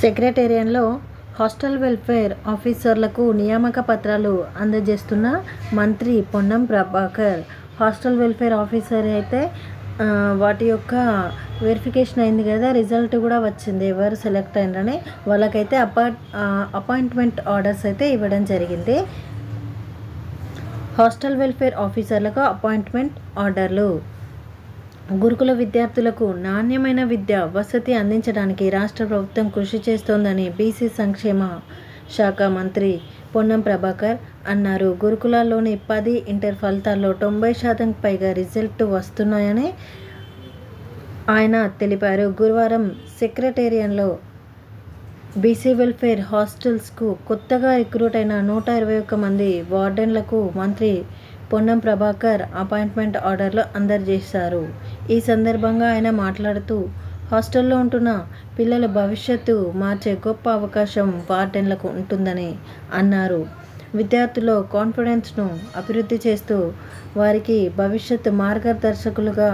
సెక్రటేరియన్లో hostel welfare ఆఫీసర్లకు నియామక పత్రాలు అందజేస్తున్న మంత్రి Ponnam Prabhakar. Hostel welfare officer అయితే వాటి యొక్క వెరిఫికేషన్ అయింది కదా, రిజల్ట్ కూడా వచ్చింది ఎవరు సెలెక్ట్ అయినరని. వాళ్ళకైతే అపాయింట్మెంట్ ఆర్డర్స్ అయితే ఇవ్వడం జరిగింది. హాస్టల్ వెల్ఫేర్ ఆఫీసర్లకు అపాయింట్మెంట్ ఆర్డర్లు. గురుకుల విద్యార్థులకు నాణ్యమైన విద్య వసతి అందించడానికి రాష్ట్ర ప్రభుత్వం కృషి చేస్తోందని బీసీ సంక్షేమ శాఖ మంత్రి పొన్నం ప్రభాకర్ అన్నారు. గురుకులాల్లోని 10 ఇంటర్ ఫలితాల్లో 90% పైగా రిజల్ట్ వస్తున్నాయని ఆయన తెలిపారు. గురువారం సెక్రటేరియన్లో బీసీ వెల్ఫేర్ హాస్టల్స్కు కొత్తగా రిక్రూట్ అయిన 121 మంది వార్డెన్లకు మంత్రి పొన్నం ప్రభాకర్ అపాయింట్మెంట్ ఆర్డర్లు అందజేశారు. ఈ సందర్భంగా ఆయన మాట్లాడుతూ, హాస్టల్లో ఉంటున్న పిల్లల భవిష్యత్తు మార్చే గొప్ప అవకాశం వార్డెన్లకు ఉంటుందని అన్నారు. విద్యార్థుల్లో కాన్ఫిడెన్స్ను అభివృద్ధి చేస్తూ వారికి భవిష్యత్తు మార్గదర్శకులుగా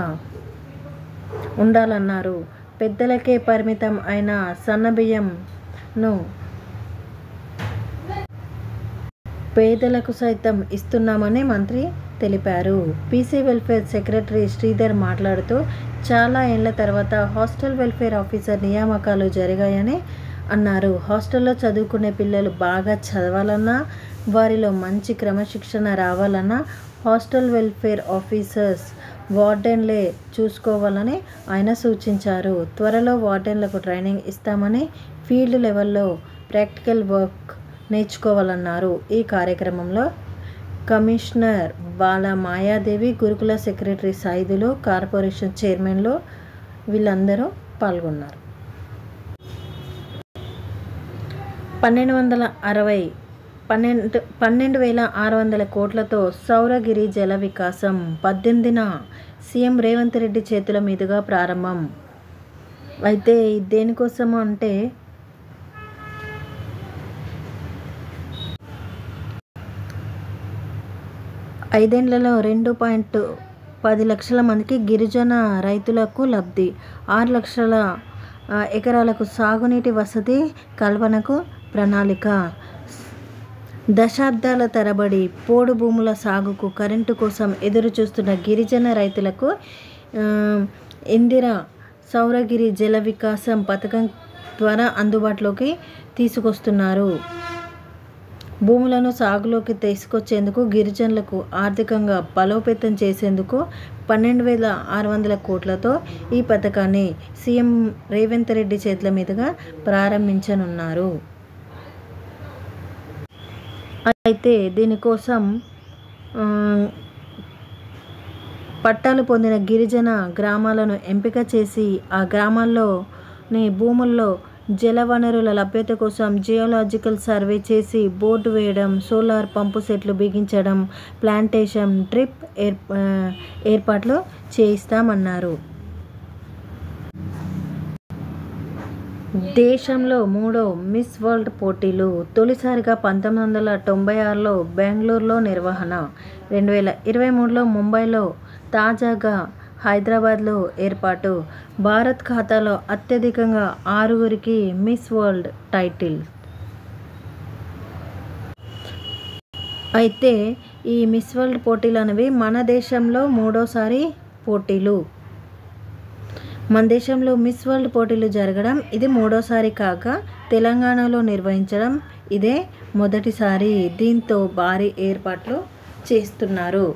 ఉండాలన్నారు. పెద్దలకే పరిమితం అయిన సన్నబియ్యంను పేదలకు సైతం ఇస్తున్నామని మంత్రి తెలిపారు. బీసీ వెల్ఫేర్ సెక్రటరీ శ్రీధర్ మాట్లాడుతూ, చాలా ఏళ్ల తర్వాత హాస్టల్ వెల్ఫేర్ ఆఫీసర్ నియామకాలు జరిగాయని అన్నారు. హాస్టల్లో చదువుకునే పిల్లలు బాగా చదవాలన్నా, వారిలో మంచి క్రమశిక్షణ రావాలన్నా హాస్టల్ వెల్ఫేర్ ఆఫీసర్స్ వార్డెన్లే చూసుకోవాలని ఆయన సూచించారు. త్వరలో వార్డెన్లకు ట్రైనింగ్ ఇస్తామని, ఫీల్డ్ లెవెల్లో ప్రాక్టికల్ వర్క్ నేర్చుకోవాలన్నారు. ఈ కార్యక్రమంలో కమిషనర్ బాల మాయాదేవి, గురుకుల సెక్రటరీ సైదులు, కార్పొరేషన్ చైర్మన్లు వీళ్ళందరూ పాల్గొన్నారు. 12,600 కోట్లతో సౌరగిరి జల వికాసం 18న సీఎం రేవంత్ రెడ్డి చేతుల మీదుగా ప్రారంభం. అయితే దేనికోసము అంటే 5 ఏళ్లలో 2.10 లక్షల మందికి గిరిజన రైతులకు లబ్ధి. 6 లక్షల ఎకరాలకు సాగునీటి వసతి కల్పనకు ప్రణాళిక. దశాబ్దాల తరబడి పోడు భూముల సాగుకు కరెంటు కోసం ఎదురు చూస్తున్న గిరిజన రైతులకు ఇందిరా సౌరగిరి జల వికాసం పథకం ద్వారా అందుబాటులోకి తీసుకొస్తున్నారు. భూములను సాగులోకి తీసుకొచ్చేందుకు, గిరిజనులకు ఆర్థికంగా బలోపేతం చేసేందుకు 12,600 కోట్లతో ఈ పథకాన్ని సీఎం రేవంత్ రెడ్డి చేతుల మీదుగా ప్రారంభించనున్నారు. అయితే దీనికోసం పట్టాలు పొందిన గిరిజన గ్రామాలను ఎంపిక చేసి ఆ గ్రామాల్లోని భూముల్లో జల వనరుల లభ్యత కోసం జియోలాజికల్ సర్వే చేసి బోర్డు వేయడం, సోలార్ పంపు సెట్లు బిగించడం, ప్లాంటేషన్, డ్రిప్ ఏర్పాట్లు చేయిస్తామన్నారు. దేశంలో 3వ మిస్ వరల్డ్ పోటీలు తొలిసారిగా 1996లో బెంగళూరులో నిర్వహణ, 2023లో ముంబైలో, తాజాగా హైదరాబాద్లో ఏర్పాటు. భారత్ ఖాతాలో అత్యధికంగా 6గురికి మిస్ వరల్డ్ టైటిల్. అయితే ఈ మిస్ వరల్డ్ పోటీలు అనేవి మన దేశంలో 3వసారి పోటీలు. మన దేశంలో మిస్ వరల్డ్ పోటీలు జరగడం ఇది 3వసారి కాగా, తెలంగాణలో నిర్వహించడం ఇదే మొదటిసారి. దీంతో భారీ ఏర్పాట్లు చేస్తున్నారు.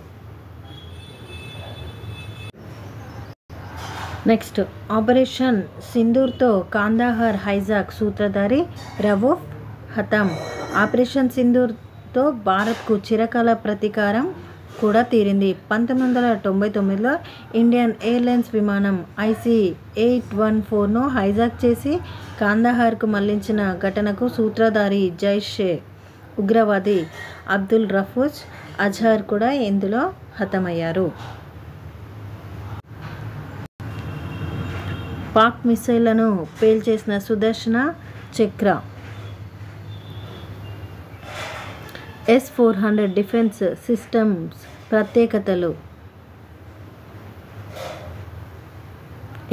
నెక్స్ట్, ఆపరేషన్ సింధూర్తో కాందహార్ హైజాక్ సూత్రధారి రవూఫ్ హతం. ఆపరేషన్ సింధూర్తో భారత్కు చిరకాల ప్రతీకారం కూడా తీరింది. 1999లో ఇండియన్ ఎయిర్లైన్స్ విమానం IC-814ను హైజాక్ చేసి కాందహార్కు మళ్లించిన ఘటనకు సూత్రధారి జైషే ఉగ్రవాది అబ్దుల్ రఫూజ్ అజహర్ కూడా ఇందులో హతమయ్యారు. పాక్ మిసైళ్లను పేల్చేసిన సుదర్శన చక్ర S-400 డిఫెన్స్ సిస్టమ్స్ ప్రత్యేకతలు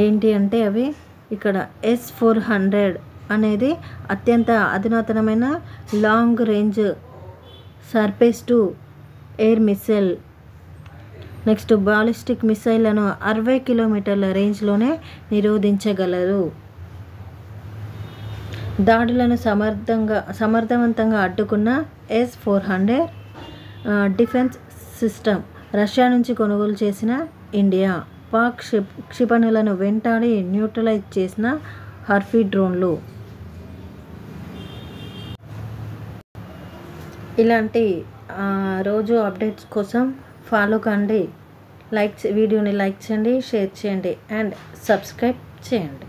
ఏంటి అంటే అవి ఇక్కడ S-400 అనేది అత్యంత అధునాతనమైన long range surface to air missile. Next ballistic మిసైళ్లను 60 కిలోమీటర్ల రేంజ్లోనే నిరోధించగలరు. దాడులను సమర్థవంతంగా అడ్డుకున్న S-400 డిఫెన్స్ సిస్టమ్ రష్యా నుంచి కొనుగోలు చేసిన ఇండియా. పాక్ క్షిపణులను వెంటాడి న్యూట్రలైజ్ చేసిన హర్ఫీ డ్రోన్లు. ఇలాంటి రోజు అప్డేట్స్ కోసం ఫాలో కండి. వీడియోని లైక్ చేయండి, షేర్ చేయండి అండ్ సబ్స్క్రైబ్ చేయండి.